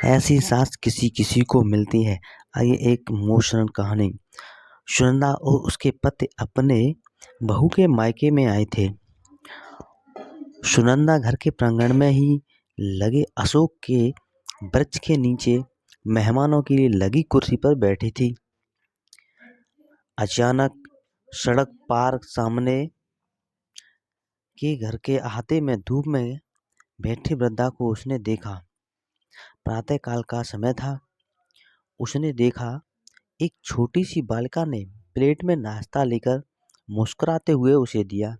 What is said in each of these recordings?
ऐसी सास किसी किसी को मिलती है। आइए एक इमोशनल कहानी। सुनंदा और उसके पति अपने बहू के मायके में आए थे। सुनंदा घर के प्रांगण में ही लगे अशोक के वृक्ष के नीचे मेहमानों के लिए लगी कुर्सी पर बैठी थी। अचानक सड़क पार सामने के घर के अहाते में धूप में बैठी वृद्धा को उसने देखा। प्रातः काल का समय था। उसने देखा एक छोटी सी बालिका ने प्लेट में नाश्ता लेकर मुस्कुराते हुए उसे दिया।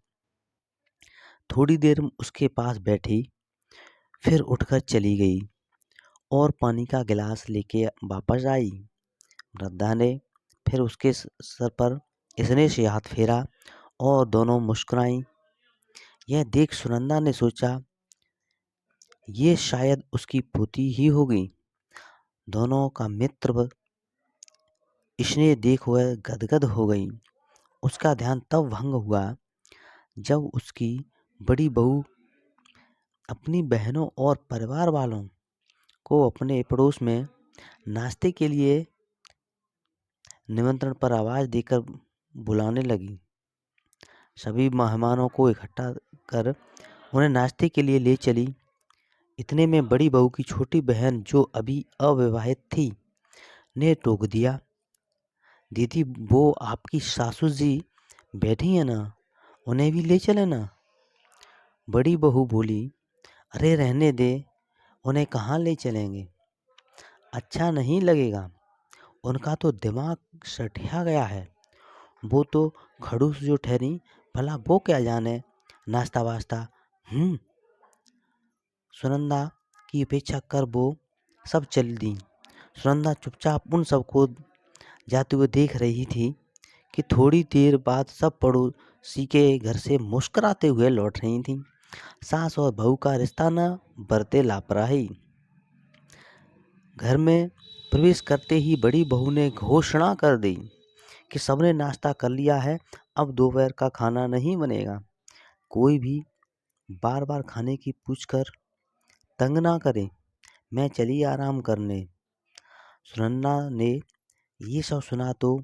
थोड़ी देर उसके पास बैठी, फिर उठकर चली गई और पानी का गिलास लेके वापस आई। वृद्धा ने फिर उसके सर पर स्नेह से हाथ फेरा और दोनों मुस्कुराई। यह देख सुनंदा ने सोचा, ये शायद उसकी पोती ही होगी। दोनों का मित्र स्नेह देख वह गदगद हो गई। उसका ध्यान तब भंग हुआ जब उसकी बड़ी बहू अपनी बहनों और परिवार वालों को अपने पड़ोस में नाश्ते के लिए निमंत्रण पर आवाज देकर बुलाने लगी। सभी मेहमानों को इकट्ठा कर उन्हें नाश्ते के लिए ले चली। इतने में बड़ी बहू की छोटी बहन, जो अभी अविवाहित थी, ने टोक दिया, दीदी वो आपकी सासू जी बैठी है ना, उन्हें भी ले चले ना। बड़ी बहू बोली, अरे रहने दे, उन्हें कहाँ ले चलेंगे, अच्छा नहीं लगेगा। उनका तो दिमाग सठिया गया है। वो तो खड़ूस जो ठहरी, भला वो क्या जाने नाश्ता वास्ता। सुनंदा की अपेक्षा कर वो सब चल दी। सुनंदा चुपचाप उन सबको जाते हुए देख रही थी कि थोड़ी देर बाद सब पड़ोसी के घर से मुस्कुराते हुए लौट रही थी। सास और बहू का रिश्ता न बरते लापरवाही। घर में प्रवेश करते ही बड़ी बहू ने घोषणा कर दी कि सबने नाश्ता कर लिया है, अब दोपहर का खाना नहीं बनेगा। कोई भी बार बार खाने की पूछकर तंग ना करे, मैं चली आराम करने। सुनंदा ने ये सब सुना तो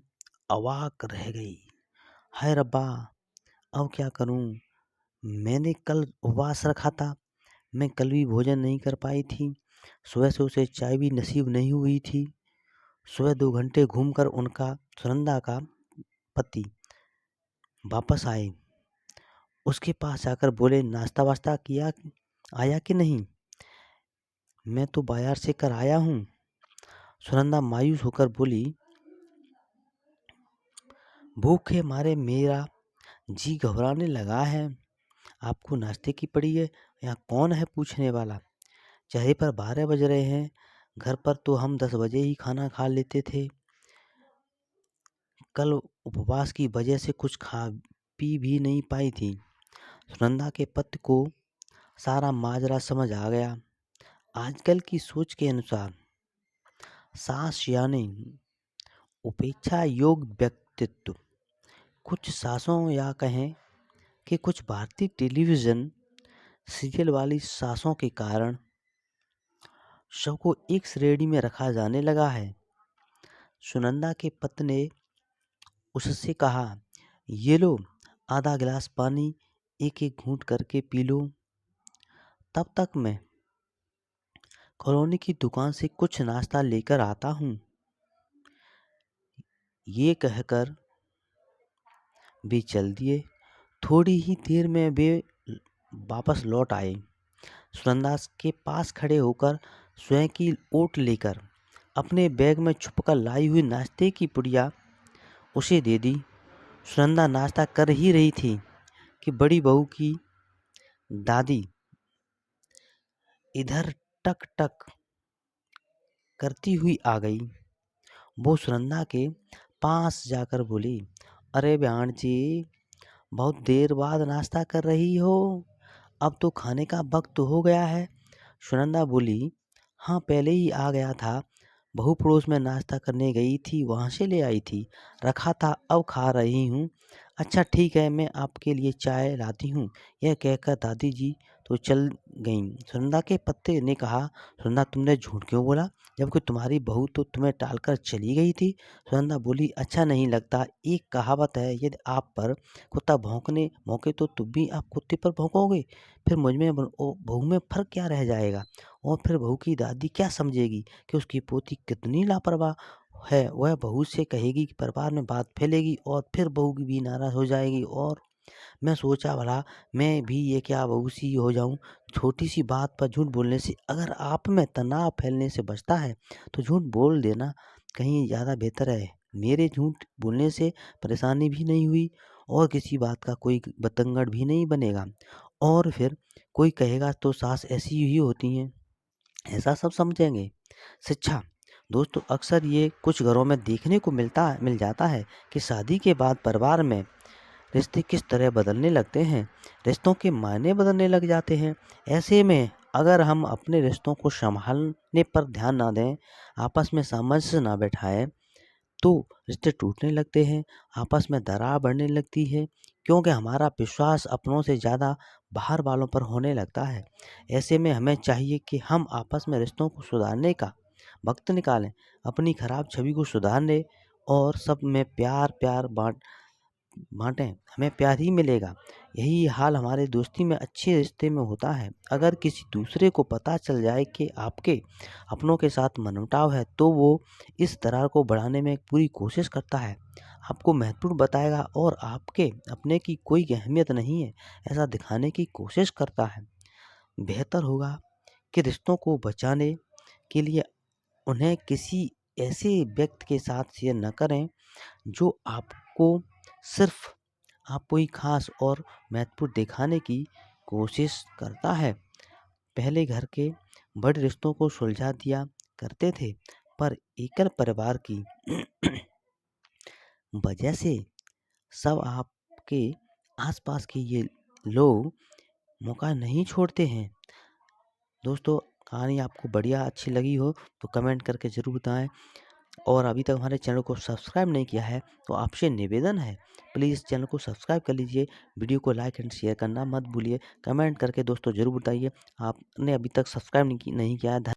अवाक रह गई। हाय रब्बा, अब क्या करूं? मैंने कल उपवास रखा था, मैं कल भी भोजन नहीं कर पाई थी। सुबह से उसे चाय भी नसीब नहीं हुई थी। सुबह 2 घंटे घूमकर उनका सुनंदा का पति वापस आए। उसके पास जाकर बोले, नाश्ता वास्ता किया आया कि नहीं? मैं तो बाजार से कर आया हूँ। सुनंदा मायूस होकर बोली, भूख के मारे मेरा जी घबराने लगा है। आपको नाश्ते की पड़ी है? यहाँ कौन है पूछने वाला? चेहरे पर 12 बज रहे हैं। घर पर तो हम 10 बजे ही खाना खा लेते थे। कल उपवास की वजह से कुछ खा पी भी नहीं पाई थी। सुनंदा के पति को सारा माजरा समझ आ गया। आजकल की सोच के अनुसार सास यानी उपेक्षा योग्य व्यक्तित्व। कुछ सासों या कहें कि कुछ भारतीय टेलीविजन सीरियल वाली सासों के कारण सबको एक श्रेणी में रखा जाने लगा है। सुनंदा के पति ने उससे कहा, ये लो आधा गिलास पानी, एक एक घूंट करके पी लो, तब तक मैं कॉलोनी की दुकान से कुछ नाश्ता लेकर आता हूँ। ये कहकर वे चल दिए। थोड़ी ही देर में वे वापस लौट आए। सुनंदा के पास खड़े होकर स्वयं की ओट लेकर अपने बैग में छुपकर लाई हुई नाश्ते की पुड़िया उसे दे दी। सुनंदा नाश्ता कर ही रही थी कि बड़ी बहू की दादी इधर टक टक करती हुई आ गई। वो सुनंदा के पास जाकर बोली, अरे बहन जी, बहुत देर बाद नाश्ता कर रही हो, अब तो खाने का वक्त हो गया है। सुनंदा बोली, हाँ पहले ही आ गया था, बहू पड़ोस में नाश्ता करने गई थी, वहाँ से ले आई थी, रखा था, अब खा रही हूँ। अच्छा ठीक है, मैं आपके लिए चाय लाती हूँ। यह कहकर दादी जी तो चल गईं। सुनंदा के पति ने कहा, सुनंदा तुमने झूठ क्यों बोला, जबकि तुम्हारी बहू तो तुम्हें टालकर चली गई थी। सुनंदा बोली, अच्छा नहीं लगता, एक कहावत है, यदि आप पर कुत्ता भौंकने भौंके तो तुम भी आप कुत्ते पर भौंकोगे। फिर मुझ में बहू में फर्क क्या रह जाएगा। और फिर बहू की दादी क्या समझेगी कि उसकी पोती कितनी लापरवाह है। वह बहू से कहेगी कि परिवार में बात फैलेगी और फिर बहू भी नाराज हो जाएगी। और मैं सोचा, भला मैं भी ये क्या बहू सी हो जाऊं। छोटी सी बात पर झूठ बोलने से अगर आप में तनाव फैलने से बचता है तो झूठ बोल देना कहीं ज़्यादा बेहतर है। मेरे झूठ बोलने से परेशानी भी नहीं हुई और किसी बात का कोई बतंगड़ भी नहीं बनेगा। और फिर कोई कहेगा तो सास ऐसी ही होती हैं, ऐसा सब समझेंगे। शिक्षा। दोस्तों, अक्सर ये कुछ घरों में देखने को मिल जाता है कि शादी के बाद परिवार में रिश्ते किस तरह बदलने लगते हैं। रिश्तों के मायने बदलने लग जाते हैं। ऐसे में अगर हम अपने रिश्तों को संभालने पर ध्यान ना दें, आपस में सामंजस्य ना बैठाएं, तो रिश्ते टूटने लगते हैं, आपस में दरार बढ़ने लगती है, क्योंकि हमारा विश्वास अपनों से ज़्यादा बाहर वालों पर होने लगता है। ऐसे में हमें चाहिए कि हम आपस में रिश्तों को सुधारने का वक्त निकालें, अपनी खराब छवि को सुधारने और सब में प्यार प्यार बाँटें, हमें प्यार ही मिलेगा। यही हाल हमारे दोस्ती में, अच्छे रिश्ते में होता है। अगर किसी दूसरे को पता चल जाए कि आपके अपनों के साथ मनमुटाव है, तो वो इस दरार को बढ़ाने में पूरी कोशिश करता है, आपको महत्वपूर्ण बताएगा और आपके अपने की कोई अहमियत नहीं है, ऐसा दिखाने की कोशिश करता है। बेहतर होगा कि रिश्तों को बचाने के लिए उन्हें किसी ऐसे व्यक्ति के साथ शेयर न करें जो आपको सिर्फ आपको ही खास और महत्वपूर्ण दिखाने की कोशिश करता है। पहले घर के बड़े रिश्तों को सुलझा दिया करते थे, पर एकल परिवार की वजह से सब आपके आसपास के ये लोग मौका नहीं छोड़ते हैं। दोस्तों, कहानी आपको बढ़िया अच्छी लगी हो तो कमेंट करके ज़रूर बताएं। और अभी तक हमारे चैनल को सब्सक्राइब नहीं किया है तो आपसे निवेदन है, प्लीज़ चैनल को सब्सक्राइब कर लीजिए, वीडियो को लाइक एंड शेयर करना मत भूलिए, कमेंट करके दोस्तों ज़रूर बताइए आपने अभी तक सब्सक्राइब नहीं किया है।